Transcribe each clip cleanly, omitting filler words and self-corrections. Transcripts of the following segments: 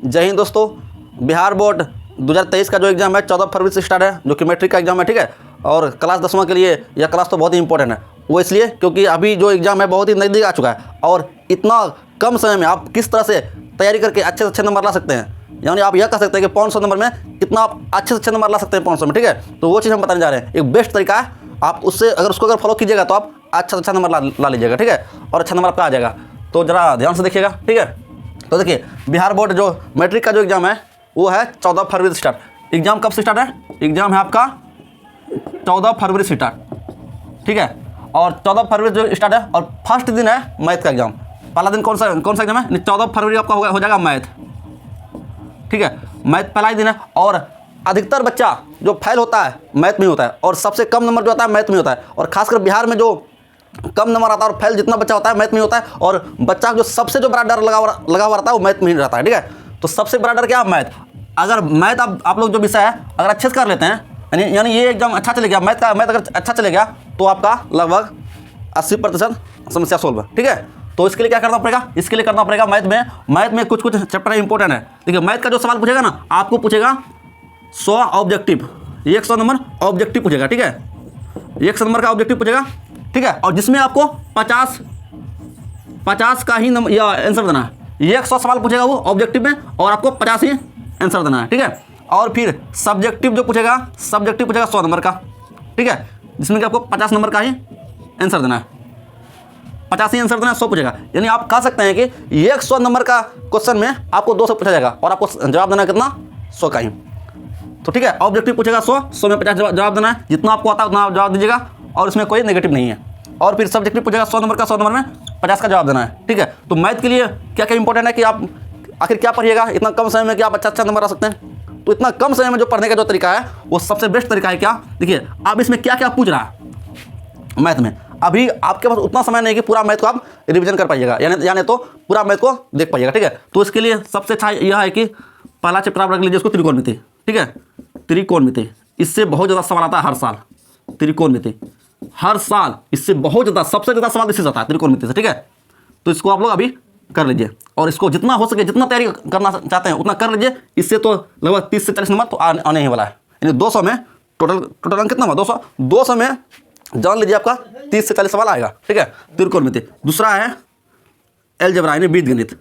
जय हिंद दोस्तों। बिहार बोर्ड 2023 का जो एग्ज़ाम है 14 फरवरी से स्टार्ट है, जो कि मैट्रिक का एग्ज़ाम है। ठीक है, और क्लास 10वां के लिए यह क्लास तो बहुत ही इंपॉर्टेंट है। वो इसलिए क्योंकि अभी जो एग्ज़ाम है बहुत ही नज़दीक आ चुका है और इतना कम समय में आप किस तरह से तैयारी करके अच्छे से अच्छे नंबर ला सकते हैं। यानी आप यह कह सकते हैं कि 500 नंबर में कितना आप अच्छे से अच्छे नंबर ला सकते हैं 500 में। ठीक है, तो वो चीज़ हम बताने जा रहे हैं। एक बेस्ट तरीका है, आप उससे अगर फॉलो कीजिएगा तो आप अच्छा से अच्छा नंबर ला लीजिएगा। ठीक है, और अच्छा नंबर आपका आ जाएगा। तो ज़रा ध्यान से देखिएगा। ठीक है, तो देखिए बिहार बोर्ड जो मैट्रिक का जो एग्ज़ाम है वो है 14 फरवरी से स्टार्ट। एग्ज़ाम कब से स्टार्ट है? एग्ज़ाम है आपका 14 फरवरी से स्टार्ट। ठीक है, और 14 फरवरी जो स्टार्ट है और फर्स्ट दिन है मैथ का एग्ज़ाम। पहला दिन कौन सा एग्ज़ाम है? 14 फरवरी आपका हो जाएगा मैथ। ठीक है, मैथ पहला ही दिन है और अधिकतर बच्चा जो फेल होता है मैथ में होता है और सबसे कम नंबर जो आता है मैथ में होता है। और खासकर बिहार में जो कम नंबर आता है और फेल जितना बच्चा होता है मैथ में होता है। और बच्चा जो सबसे जो बड़ा डर लगा हुआ रहता है वो मैथ में ही रहता है। ठीक है, तो सबसे बड़ा डर क्या है? मैथ। अगर मैथ आप लोग जो विषय है अगर अच्छे से कर लेते हैं, यानी ये एग्जाम अच्छा चले गया, मैथ अगर अच्छा चले गया तो आपका लगभग 80% समस्या सोल्व है। ठीक है, तो इसके लिए क्या करना पड़ेगा? इसके लिए करना पड़ेगा मैथ में कुछ चैप्टर इंपॉर्टेंट है। देखिए मैथ का जो सवाल पूछेगा ना, आपको पूछेगा 100 ऑब्जेक्टिव, 100 नंबर ऑब्जेक्टिव पूछेगा। ठीक है, 100 नंबर का ऑब्जेक्टिव पूछेगा। ठीक है, और जिसमें आपको 50 का ही नंबर या आंसर देना है। 100 सवाल पूछेगा वो ऑब्जेक्टिव में और आपको 50 ही आंसर देना है। ठीक है, और फिर सब्जेक्टिव जो पूछेगा, सब्जेक्टिव पूछेगा 100 नंबर का। ठीक है, जिसमें कि आपको 50 नंबर का ही आंसर देना है। 50 ही आंसर देना है, 100 पूछेगा। यानी आप कह सकते हैं कि 100 नंबर का क्वेश्चन में आपको 200 पूछा जाएगा और आपको जवाब देना है कितना? 100 का ही। तो ठीक है, ऑब्जेक्टिव पूछेगा 100 में 50 जवाब देना है। जितना आपको आता है उतना जवाब दीजिएगा और इसमें कोई नेगेटिव नहीं है। और फिर सब्जेक्टिव पूछेगा 100 नंबर का, 100 नंबर में 50 का जवाब देना है। ठीक है, तो मैथ के लिए क्या क्या इंपॉर्टेंट है कि आप आखिर क्या पढ़िएगा इतना कम समय में कि आप अच्छा नंबर आ सकते हैं। तो इतना कम समय में जो पढ़ने का जो तरीका है वो सबसे बेस्ट तरीका है। क्या? देखिए आप इसमें क्या क्या पूछ रहा है मैथ में। अभी आपके पास उतना समय नहीं कि पूरा मैथ को आप रिविजन कर पाइएगा, यानी तो पूरा मैथ को देख पाइएगा। ठीक है, तो इसके लिए सबसे अच्छा यह है कि पहला चैप्टर आप रख लीजिए उसको, त्रिकोणमिति। ठीक है, त्रिकोणमिति, इससे बहुत ज़्यादा सवाल आता है हर साल। त्रिकोणमिति हर साल इससे बहुत ज़्यादा, सबसे ज़्यादा सवाल इससे आता है त्रिकोणमिति से। ठीक है, तो इसको आप लोग अभी कर लीजिए और इसको जितना हो सके जितना तैयारी करना चाहते हैं उतना कर लीजिए। इससे तो लगभग 30 से 40 नंबर तो आने ही वाला है। यानी 200 में टोटल अंक कितना हुआ? 200 में जान लीजिए आपका 30 से 40 सवाल आएगा। ठीक है, त्रिकोणमिति। दूसरा है अलजेब्रा यानी बीजगणित।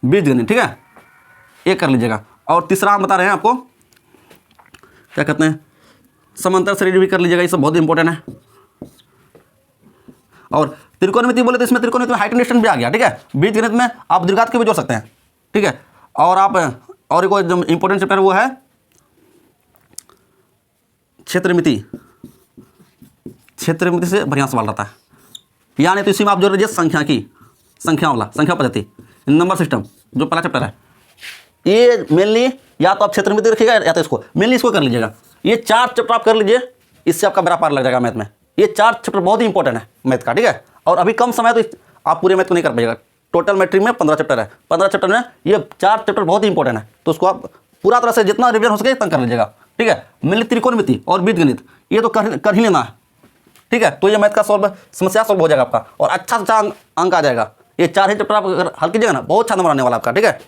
बीजगणित, ठीक है, ये कर लीजिएगा। और तीसरा हम बता रहे हैं आपको क्या कहते हैं, समांतर श्रेणी भी कर लीजिएगा। ये सब बहुत इंपॉर्टेंट है। और त्रिकोणमिति बोले तो इसमें त्रिकोणमिति में हाइट एंड डिस्टेंस भी आ गया। ठीक है, बीजगणित में आप दीर्घात के भी जोड़ सकते हैं। ठीक है, और आप और एक जो इंपॉर्टेंट चैप्टर वो है क्षेत्रमिति। क्षेत्रमिति से बढ़िया सवाल रहता है। यानी तो इसी में आप जोड़ लीजिए संख्या पद्धति, नंबर सिस्टम जो पहला चैप्टर है। ये मेनली या तो आप क्षेत्रमिति रखिएगा या तो इसको मेनली इसको कर लीजिएगा। ये 4 चैप्टर आप कर लीजिए, इससे आपका बेड़ा पार लग जाएगा मैथ में। ये 4 चैप्टर बहुत ही इंपॉर्टेंट है मैथ का। ठीक है, और अभी कम समय तो आप पूरे मैथ को नहीं कर पाइएगा। टोटल मैट्रिक में 15 चैप्टर है। 15 चैप्टर में ये 4 चैप्टर बहुत ही इंपॉर्टेंट है। तो उसको आप पूरा तरह से जितना रिविजन हो सके उतना कर लीजिएगा। ठीक है, मेनली त्रिकोणमिति और बीजगणित ये तो कर ही लेना है। ठीक है, तो ये मैथ का समस्या सॉल्व हो जाएगा आपका और अच्छा अंक आ जाएगा। ये 4 ही चैप्टर आप अगर हल कीजिएगा ना, बहुत अच्छा नंबर आने वाला आपका। ठीक है,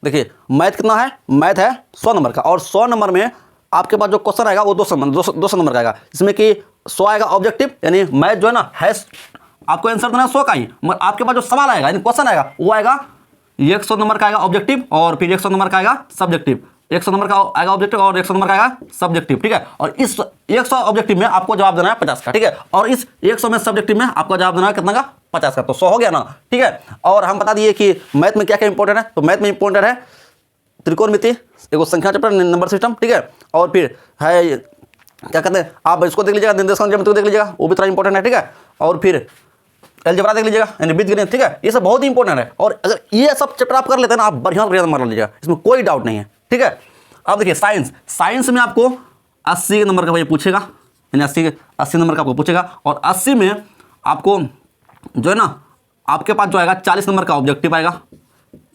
देखिए मैथ कितना है? मैथ है 100 नंबर का और 100 नंबर में आपके पास जो क्वेश्चन आएगा वो 200 नंबर का आएगा। इसमें कि 100 आएगा ऑब्जेक्टिव, यानी मैथ जो है ना है आपको आंसर देना है 100 का ही, मगर आपके पास जो सवाल आएगा यानी क्वेश्चन आएगा वो आएगा 100 नंबर का आएगा ऑब्जेक्टिव और फिर 100 नंबर का आएगा सब्जेक्टिव। 100 नंबर का आएगा ऑब्जेक्टिव और 100 नंबर का आएगा सब्जेक्टिव। ठीक है, और इस 100 ऑब्जेक्टिव में आपको जवाब देना है 50 का। ठीक है, और इस 100 में सब्जेक्टिव में आपको जवाब देना है कितना का? 50 का। तो 100 हो गया ना। ठीक है, और हम बता दिए कि मैथ में क्या क्या इंपॉर्टेंट है। तो मैथ में इंपॉर्टेंट है त्रिकोणमिति, एक संख्या चैप्टर, नंबर सिस्टम। ठीक है, और फिर है क्या कहते हैं, आप इसको देख लीजिएगा, निर्देशांक ज्यामिति देख लीजिएगा, वो भी थोड़ा इंपॉर्टेंट है। ठीक है, और फिर अलजेब्रा देख लीजिएगा यानी बीजगणित। ठीक है, ये सब बहुत ही इंपॉर्टेंट है और अगर ये सब चैप्टर आप कर लेते हैं ना, आप बढ़िया नंबर लीजिएगा, इसमें कोई डाउट नहीं है। ठीक है, अब देखिए साइंस में आपको 80 नंबर का पूछेगा, यानी 80 नंबर का आपको पूछेगा और 80 में आपको जो है ना आपके पास जो आएगा 40 नंबर का ऑब्जेक्टिव आएगा।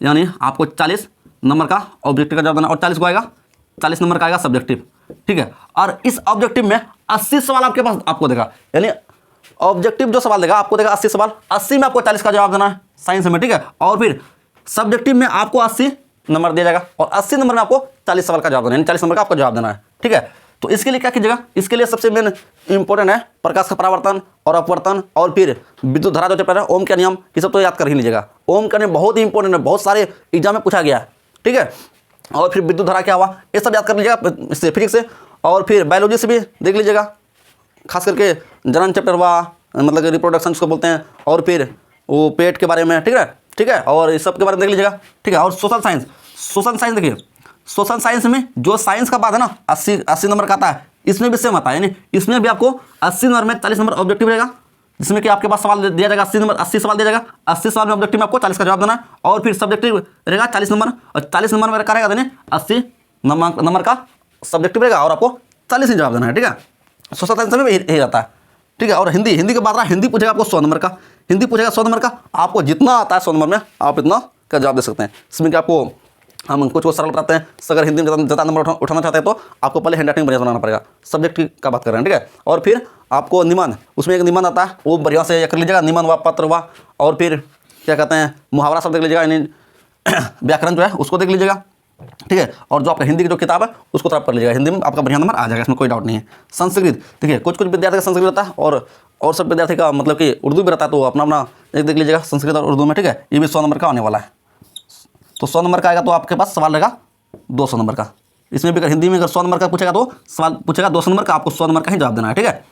यानी आपको 40 नंबर का ऑब्जेक्टिव का जवाब देना और 40 को आएगा 40 नंबर का आएगा सब्जेक्टिव। ठीक है, और इस ऑब्जेक्टिव में 80 सवाल आपके पास आपको देगा। यानी ऑब्जेक्टिव जो सवाल देगा आपको देगा 80 सवाल, 80 में आपको 40 का जवाब देना है साइंस में, ठीक है। और फिर सब्जेक्टिव में आपको 80 नंबर दिया जाएगा और 80 नंबर में आपको 40 सवाल का जवाब देना है, 40 नंबर का आपको जवाब देना है, ठीक है। तो इसके लिए क्या कीजिएगा, इसके लिए सबसे मेन इंपॉर्टेंट है प्रकाश का परावर्तन और अपवर्तन और फिर विद्युत धारा जो चैप्टर है, ओम का नियम, ये सब तो याद कर ही लीजिएगा। ओम का नियम बहुत ही इंपॉर्टेंट है, बहुत सारे एग्जाम में पूछा गया है, ठीक है। और फिर विद्युत धारा क्या हुआ, ये सब याद कर लीजिएगा इससे, फिजिक्स से। और फिर बायोलॉजी से भी देख लीजिएगा, खास करके जनन चैप्टर हुआ, मतलब रिप्रोडक्शन जिसको बोलते हैं, और फिर वो पेट के बारे में, ठीक है। और इस सब के बारे में देख लीजिएगा, ठीक है। और सोशल साइंस देखिए, सोशल साइंस में जो साइंस का बात है ना 80 नंबर का आता है, इसमें भी सेम आता है, यानी इसमें भी आपको 80 नंबर में 40 नंबर ऑब्जेक्टिव रहेगा, जिसमें कि आपके पास सवाल दिया जाएगा 80 सवाल दिया जाएगा, 80 सवाल में ऑब्जेक्टिव में आपको 40 का जवाब देना है। और फिर सब्जेक्टिव रहेगा 40 नंबर, और 40 नंबर में क्या रहेगा देने 80 नंबर का सब्जेक्टिव रहेगा और आपको 40 ही जवाब देना है, ठीक है। सोशल साइंस में यही रहता है, ठीक है। और हिंदी की बात रहा, हिंदी पूछेगा आपको 100 नंबर का, हिंदी पूछेगा 100 नंबर का, आपको जितना आता है 100 नंबर में आप इतना का जवाब दे सकते हैं। इसमें कि आपको हम कुछ सरल बताते हैं, अगर हिंदी में ज़्यादा नंबर उठाना चाहते हैं तो आपको पहले हैंड राइटिंग बढ़िया बनाना पड़ेगा, सब्जेक्ट का बात कर रहे हैं, ठीक है। और फिर आपको निबंध, उसमें एक निबंध आता है, वो बढ़िया से कर लीजिएगा, निबंध हुआ, पत्र हुआ, और फिर क्या कहते हैं मुहावरा सब देख लीजिएगा, यानी व्याकरण जो है उसको देख लीजिएगा, ठीक है। और जो आपका हिंदी की जो किताब है उसको तो आप कर लीजिएगा, हिंदी में आपका बढ़िया नंबर आ जाएगा, इसमें कोई डाउट नहीं है। संस्कृत देखिए, कुछ विद्यार्थी का संस्कृत रहता है और सब विद्यार्थी का मतलब कि उर्दू भी रहता है, तो अपना अपना एक देख लीजिएगा संस्कृत और उर्दू में, ठीक है। ये भी 100 नंबर का आने वाला है, तो 100 नंबर का आएगा तो आपके पास सवाल रहेगा 200 नंबर का। इसमें भी अगर हिंदी में अगर 100 नंबर का पूछेगा तो सवाल पूछेगा 200 नंबर का, आपको 100 नंबर का ही जवाब देना है, ठीक है।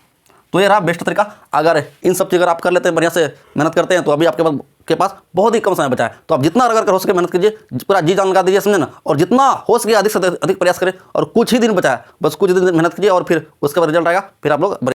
तो ये रहा बेस्ट तरीका। अगर इन सब चीज़ अगर आप कर लेते हैं, बढ़िया से मेहनत करते हैं, तो अभी आपके पास बहुत ही कम समय बचा है, तो आप जितना अगर हो सके मेहनत कीजिए, पूरा जी जान लगा दीजिए, समझे ना, और जितना हो सके अधिक से अधिक प्रयास करें, और कुछ ही दिन बचा है, बस कुछ दिन मेहनत कीजिए और फिर उसके बाद रिजल्ट आएगा, फिर आप लोग